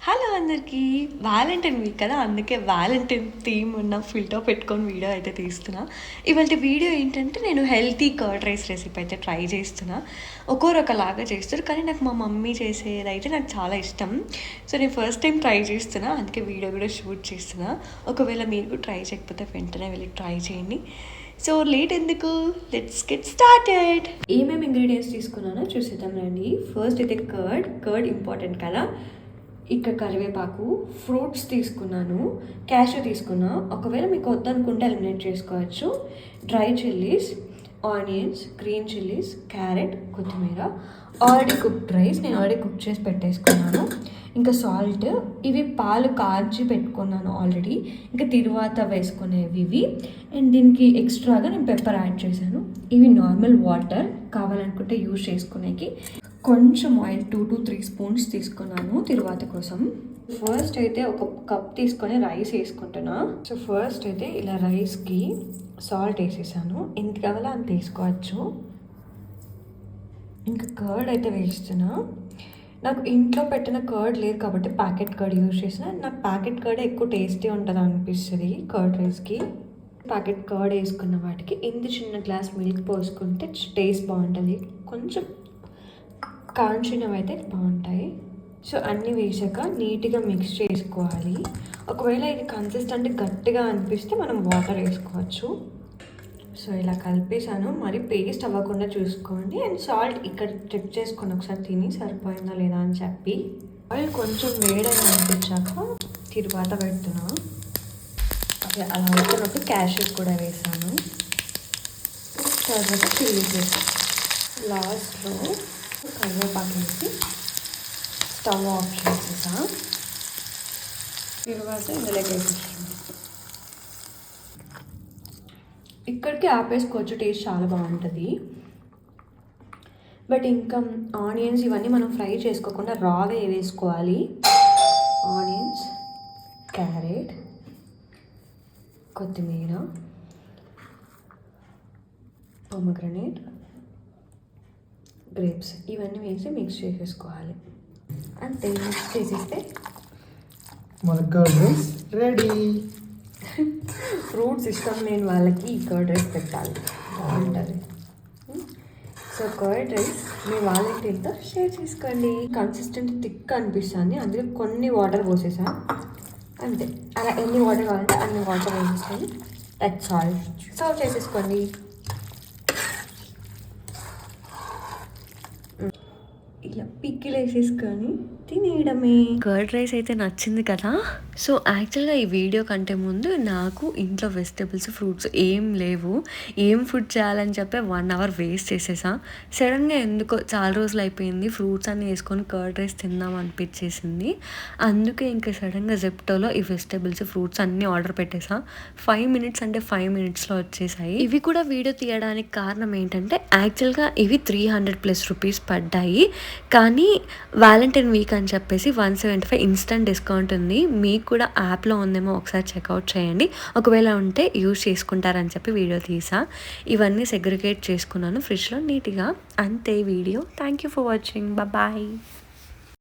Hello అందరికీ Valentine week కదా, అందుకే వ్యాలంటైన్ థీమ్ ఉన్న ఫిల్టర్ పెట్టుకొని వీడియో అయితే తీస్తున్నా. ఇవాళ వీడియో ఏంటంటే నేను హెల్తీ కర్డ్ రైస్ రెసిపీ అయితే ట్రై చేస్తున్నా. ఒకలాగా చేస్తారు, కానీ నాకు మా మమ్మీ చేసేది అయితే నాకు చాలా ఇష్టం. సో నేను ఫస్ట్ టైం ట్రై చేస్తున్నా, అందుకే వీడియో కూడా షూట్ చేస్తున్నా. ఒకవేళ మీరు కూడా ట్రై చేయకపోతే వెంటనే వెళ్ళి ట్రై చేయండి. సో లేట్ ఎందుకు, లెట్స్ గెట్ స్టార్టెడ్. ఏమేమి ఇంగ్రీడియంట్స్ తీసుకున్నానో చూసేద్దాం రండి. ఫస్ట్ అయితే కర్డ్ ఇంపార్టెంట్ కదా. ఇక్కడ కరివేపాకు, ఫ్రూట్స్ తీసుకున్నాను, క్యాషూ తీసుకున్నా. ఒకవేళ మీకు వద్దనుకుంటే ఎలిమినేట్ చేసుకోవచ్చు. Dry chillies, onions, green chillies, carrot, కొత్తిమీర, ఆల్రెడీ కుక్డ్ రైస్ నేను ఆల్రెడీ కుక్ చేసి పెట్టేసుకున్నాను. ఇంకా సాల్ట్, ఇవి పాలు కాచి పెట్టుకున్నాను ఆల్రెడీ. ఇంకా తిరువాత వేసుకునేవి ఇవి. అండ్ దీనికి ఎక్స్ట్రాగా నేను పెప్పర్ యాడ్ చేశాను. ఇవి నార్మల్ వాటర్, కావాలనుకుంటే యూజ్ చేసుకునేకి. కొంచెం ఆయిల్ 2 to 3 స్పూన్స్ తీసుకున్నాను తిరువాత కోసం. ఫస్ట్ అయితే ఒక కప్ తీసుకొని రైస్ వేసుకుంటున్నా. సో ఫస్ట్ అయితే ఇలా రైస్కి సాల్ట్ వేసేసాను, ఎంత కావాలో అంత వేసుకోవచ్చు. ఇంకా కర్డ్ అయితే వేస్తున్నా. నాకు ఇంట్లో పెట్టిన కర్డ్ లేదు కాబట్టి ప్యాకెట్ కర్డ్ యూజ్ చేసిన. నాకు ప్యాకెట్ కర్డ్ ఎక్కువ టేస్టీ ఉంటుంది అనిపిస్తుంది కర్డ్ రైస్కి. ప్యాకెట్ కర్డ్ వేసుకున్న వాటికి ఇంత చిన్న గ్లాస్ మిల్క్ పోసుకుంటే టేస్ట్ బాగుంటుంది. కొంచెం కాంచినవి అయితే బాగుంటాయి. సో అన్నీ వేసాక నీట్గా మిక్స్ చేసుకోవాలి. ఒకవేళ ఇది కన్సిస్టెంట్ గట్టిగా అనిపిస్తే మనం వాటర్ వేసుకోవచ్చు. సో ఇలా కలిపేసాను, మరి పేస్ట్ అవ్వకుండా చూసుకోండి. అండ్ సాల్ట్ ఇక్కడ చెక్ చేసుకొని ఒకసారి తిని సరిపోయిందా లేదా అని చెప్పి. ఆయిల్ కొంచెం వేడని అనిపించాక తిరువాత పెడుతున్నా. అలా అవుతున్నప్పుడు క్యాషెస్ కూడా వేసాను. తర్వాత చిల్లీ వేసాను. లాస్ట్లో కరివేపాకు వేసి స్టవ్ ఆఫ్ చేసేసా. తర్వాత ఇందులోకి వేసేసాను. ఇక్కడికి ఆపేసుకోవచ్చు, టేస్ట్ చాలా బాగుంటుంది. బట్ ఇంకా ఆనియన్స్ ఇవన్నీ మనం ఫ్రై చేసుకోకుండా రావే వేసుకోవాలి. ఆనియన్స్, క్యారెట్, కొత్తిమీర, పొమగ్రనేట్, గ్రేప్స్ ఇవన్నీ వేసి మిక్స్ చేసేసుకోవాలి. అంతే, మిక్స్ చేసేస్తే మన కర్డ్ రైస్ రెడీ. ఫ్రూట్స్ ఇష్టం లేని వాళ్ళకి ఈ కర్డ్ రైస్ పెట్టాలి, బాగుంటుంది. సో కర్డ్ రైస్ మీ వాళ్ళంటితో షేర్ చేసుకోండి. కన్సిస్టెంట్ థిక్ అనిపిస్తుంది, అందుకే కొన్ని వాటర్ పోసేసా. అంతే, అలా ఎన్ని వాటర్ కావాలంటే అన్ని వాటర్ వేసేసుకొని దట్స్ ఆల్. సర్వ్ చేసేసుకోండి. ఇలా పిక్కిలు వేసేసుకొని తినేయడమే. కర్డ్ రైస్ అయితే నచ్చింది కదా. సో యాక్చువల్గా ఈ వీడియో కంటే ముందు నాకు ఇంట్లో వెజిటేబుల్స్, ఫ్రూట్స్ ఏం లేవు. ఏం ఫుడ్ చేయాలని చెప్పి 1 hour వేస్ట్ చేసేసా. సడన్గా ఎందుకో చాలా రోజులు అయిపోయింది ఫ్రూట్స్ అన్నీ వేసుకొని కర్డ్ రైస్ తిందాం అనిపించేసింది. అందుకే ఇంకా సడన్గా జెప్టోలో ఈ వెజిటేబుల్స్, ఫ్రూట్స్ అన్నీ ఆర్డర్ పెట్టేసా. 5 minutes అంటే 5 minutesలో వచ్చేసాయి. ఇవి కూడా వీడియో తీయడానికి కారణం ఏంటంటే యాక్చువల్గా ఇవి 300+ రూపీస్ పడ్డాయి. కానీ వ్యాలంటైన్ వీక్ అని చెప్పేసి 175 ఇన్స్టంట్ డిస్కౌంట్ ఉంది. మీకు కూడా యాప్లో ఉందేమో, ఒకసారి చెక్అవుట్ చేయండి. ఒకవేళ ఉంటే యూజ్ చేసుకుంటారని చెప్పి వీడియో తీసా. ఇవన్నీ సెగ్రిగేట్ చేసుకున్నాను ఫ్రిడ్జ్లో నీట్గా. అంతే video. Thank you for watching. Bye.